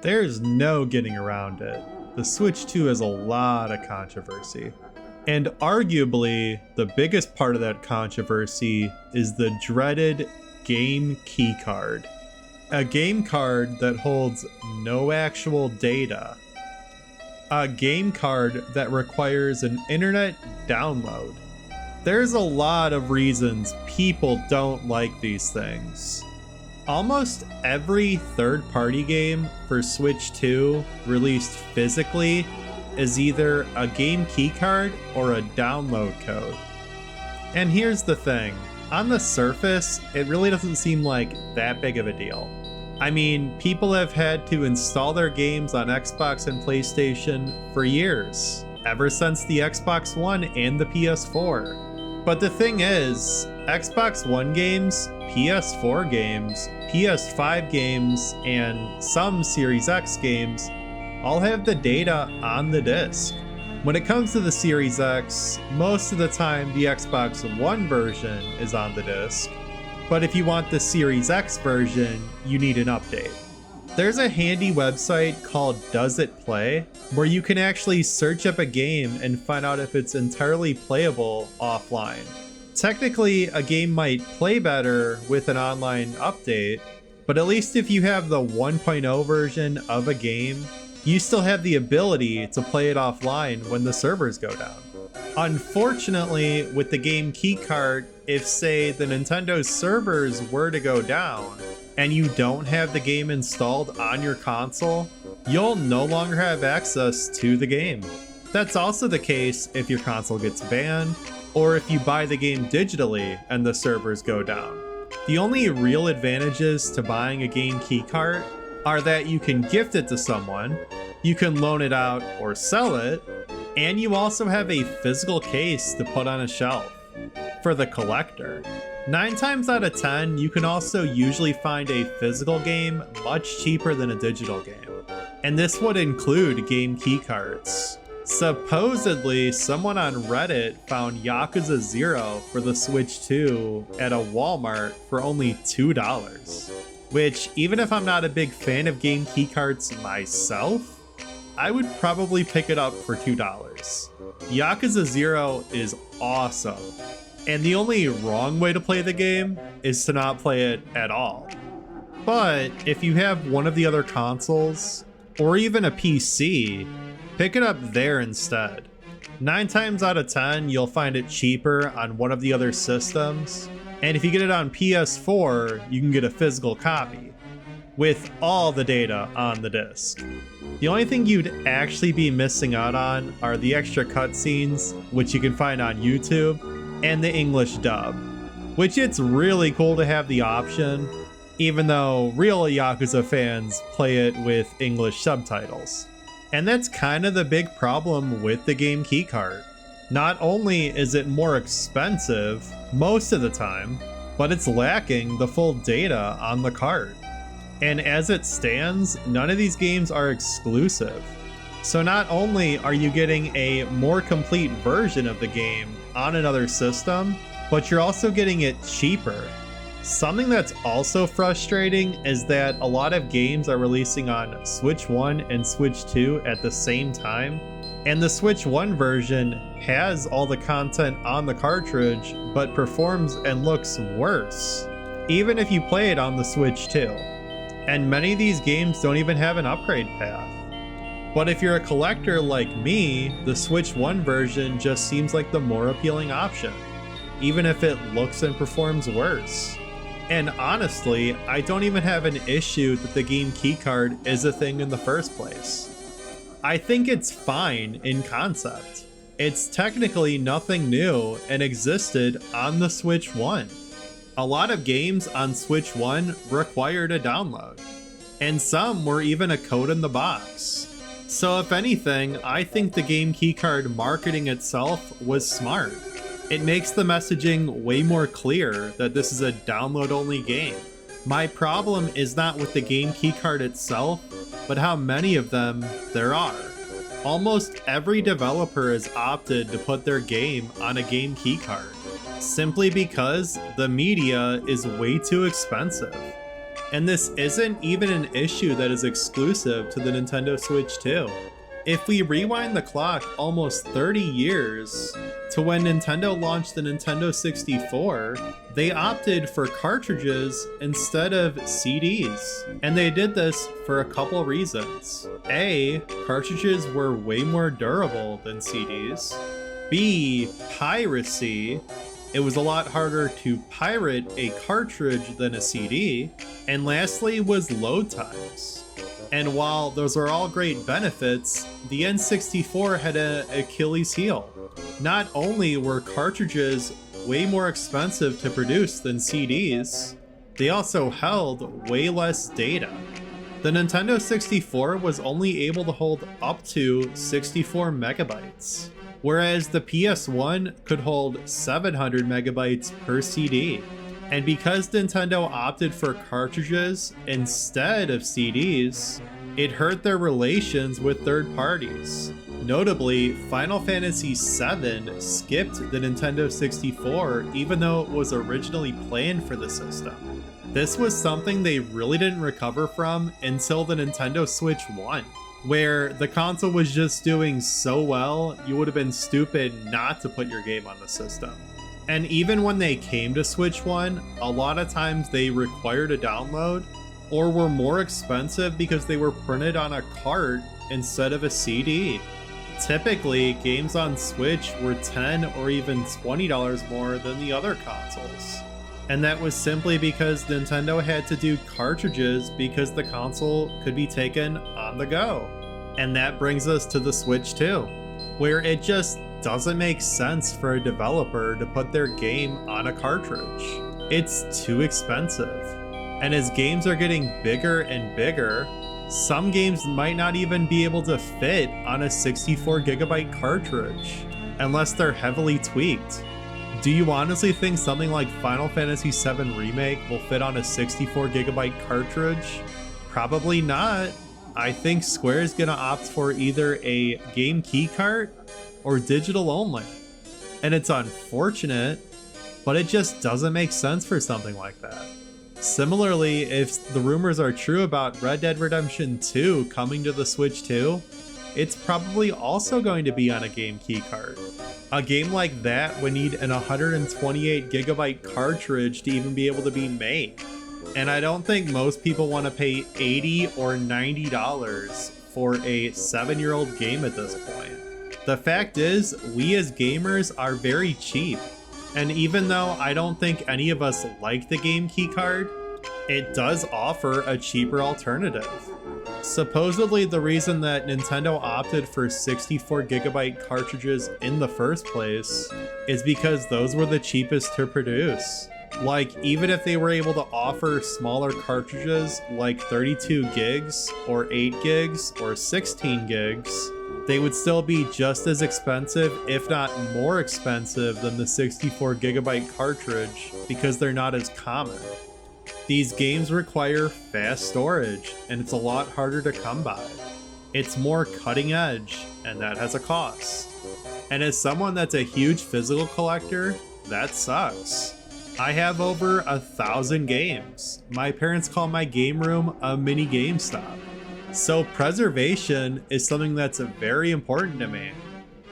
There's no getting around it. The Switch 2 has a lot of controversy. And arguably, the biggest part of that controversy is the dreaded game keycard. A game card that holds no actual data. A game card that requires an internet download. There's a lot of reasons people don't like these things. Almost every third-party game for Switch 2 released physically is either a game keycard or a download code. And here's the thing, on the surface, it really doesn't seem like that big of a deal. I mean, people have had to install their games on Xbox and PlayStation for years, ever since the Xbox One and the PS4. But the thing is, Xbox One games, PS4 games, PS5 games, and some Series X games all have the data on the disc. When it comes to the Series X, most of the time the Xbox One version is on the disc, but if you want the Series X version, you need an update. There's a handy website called Does It Play, where you can actually search up a game and find out if it's entirely playable offline. Technically, a game might play better with an online update, but at least if you have the 1.0 version of a game, you still have the ability to play it offline when the servers go down. Unfortunately, with the game keycard, if say the Nintendo servers were to go down and you don't have the game installed on your console, you'll no longer have access to the game. That's also the case if your console gets banned, or if you buy the game digitally and the servers go down. The only real advantages to buying a game keycard are that you can gift it to someone, you can loan it out or sell it, and you also have a physical case to put on a shelf for the collector. 9 times out of 10, you can also usually find a physical game much cheaper than a digital game. And this would include game keycards. Supposedly, someone on Reddit found Yakuza 0 for the Switch 2 at a Walmart for only $2. Which, even if I'm not a big fan of game keycards myself, I would probably pick it up for $2. Yakuza 0 is awesome, and the only wrong way to play the game is to not play it at all. But if you have one of the other consoles, or even a PC, pick it up there instead. 9 times out of 10, you'll find it cheaper on one of the other systems, and if you get it on PS4, you can get a physical copy with all the data on the disc. The only thing you'd actually be missing out on are the extra cutscenes, which you can find on YouTube, and the English dub, which it's really cool to have the option, even though real Yakuza fans play it with English subtitles. And that's kind of the big problem with the game keycard. Not only is it more expensive most of the time, but it's lacking the full data on the card. And as it stands, none of these games are exclusive. So not only are you getting a more complete version of the game on another system, but you're also getting it cheaper. Something that's also frustrating is that a lot of games are releasing on Switch 1 and Switch 2 at the same time, and the Switch 1 version has all the content on the cartridge, but performs and looks worse, even if you play it on the Switch 2. And many of these games don't even have an upgrade path. But if you're a collector like me, the Switch 1 version just seems like the more appealing option, even if it looks and performs worse. And honestly, I don't even have an issue that the game keycard is a thing in the first place. I think it's fine in concept. It's technically nothing new and existed on the Switch 1. A lot of games on Switch 1 required a download, and some were even a code in the box. So if anything, I think the game keycard marketing itself was smart. It makes the messaging way more clear that this is a download-only game. My problem is not with the game keycard itself, but how many of them there are. Almost every developer has opted to put their game on a game keycard, simply because the media is way too expensive. And this isn't even an issue that is exclusive to the Nintendo Switch 2. If we rewind the clock almost 30 years to when Nintendo launched the Nintendo 64, they opted for cartridges instead of CDs. And they did this for a couple reasons. A, cartridges were way more durable than CDs. B, piracy. It was a lot harder to pirate a cartridge than a CD. And lastly was load times. And while those are all great benefits, the N64 had an Achilles heel. Not only were cartridges way more expensive to produce than CDs, they also held way less data. The Nintendo 64 was only able to hold up to 64 megabytes, whereas the PS1 could hold 700 megabytes per CD. And because Nintendo opted for cartridges instead of CDs, it hurt their relations with third parties. Notably, Final Fantasy VII skipped the Nintendo 64 even though it was originally planned for the system. This was something they really didn't recover from until the Nintendo Switch 1, where the console was just doing so well, you would have been stupid not to put your game on the system. And even when they came to Switch 1, a lot of times they required a download or were more expensive because they were printed on a cart instead of a CD. Typically, games on Switch were $10 or even $20 more than the other consoles. And that was simply because Nintendo had to do cartridges because the console could be taken on the go. And that brings us to the Switch 2, where it just doesn't make sense for a developer to put their game on a cartridge. It's too expensive. And as games are getting bigger and bigger, some games might not even be able to fit on a 64 gigabyte cartridge unless they're heavily tweaked. Do you honestly think something like Final Fantasy VII Remake will fit on a 64 gigabyte cartridge? Probably not. I think Square is gonna opt for either a game keycard or digital only. And it's unfortunate, but it just doesn't make sense for something like that. Similarly, if the rumors are true about Red Dead Redemption 2 coming to the Switch 2, it's probably also going to be on a game keycard. A game like that would need an 128 gigabyte cartridge to even be able to be made. And I don't think most people want to pay $80 or $90 for a 7-year-old game at this point. The fact is, we as gamers are very cheap. And even though I don't think any of us like the game keycard, it does offer a cheaper alternative. Supposedly the reason that Nintendo opted for 64 gigabyte cartridges in the first place is because those were the cheapest to produce. Like, even if they were able to offer smaller cartridges like 32 gigs or 8 gigs or 16 gigs, they would still be just as expensive, if not more expensive, than the 64 gigabyte cartridge because they're not as common. These games require fast storage, and it's a lot harder to come by. It's more cutting edge, and that has a cost. And as someone that's a huge physical collector, that sucks. I have over 1,000 games. My parents call my game room a mini GameStop. So preservation is something that's very important to me.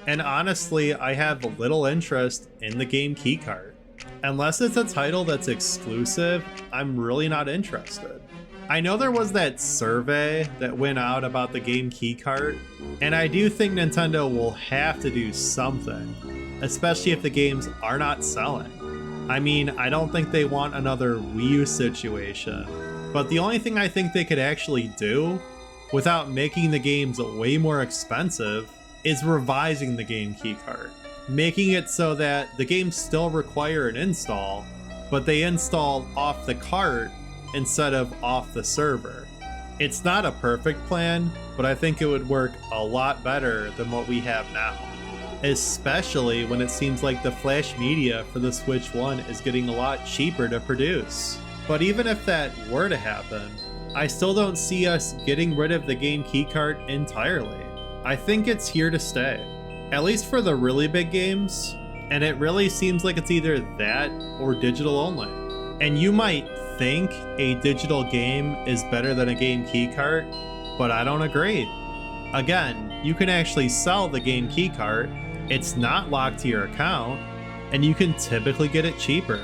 And honestly, I have little interest in the game keycard. Unless it's a title that's exclusive, I'm really not interested. I know there was that survey that went out about the game keycard, and I do think Nintendo will have to do something, especially if the games are not selling. I mean, I don't think they want another Wii U situation, but the only thing I think they could actually do, without making the games way more expensive, is revising the game keycard. Making it so that the games still require an install, but they install off the cart instead of off the server. It's not a perfect plan, but I think it would work a lot better than what we have now. Especially when it seems like the flash media for the Switch 1 is getting a lot cheaper to produce. But even if that were to happen, I still don't see us getting rid of the game keycard entirely. I think it's here to stay, at least for the really big games, and it really seems like it's either that or digital only. And you might think a digital game is better than a game keycard, but I don't agree. Again, you can actually sell the game keycard, it's not locked to your account, and you can typically get it cheaper.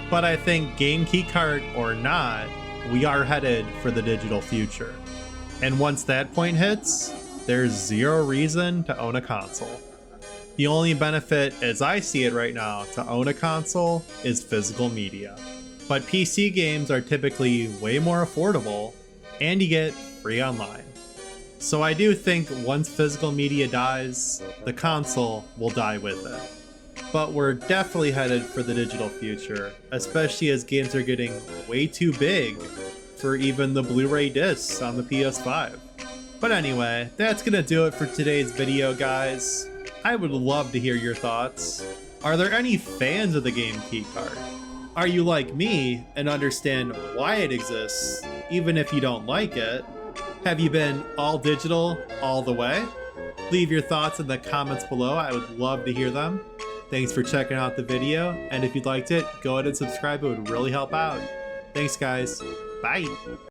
But I think game keycard or not, we are headed for the digital future. And once that point hits, there's zero reason to own a console. The only benefit, as I see it right now, to own a console is physical media. But PC games are typically way more affordable, and you get free online. So I do think once physical media dies, the console will die with it. But we're definitely headed for the digital future, especially as games are getting way too big for even the Blu-ray discs on the PS5. But anyway, that's gonna do it for today's video, guys. I would love to hear your thoughts. Are there any fans of the game keycard? Are you like me and understand why it exists, even if you don't like it? Have you been all digital all the way? Leave your thoughts in the comments below, I would love to hear them. Thanks for checking out the video, and if you liked it, go ahead and subscribe, it would really help out. Thanks guys, bye!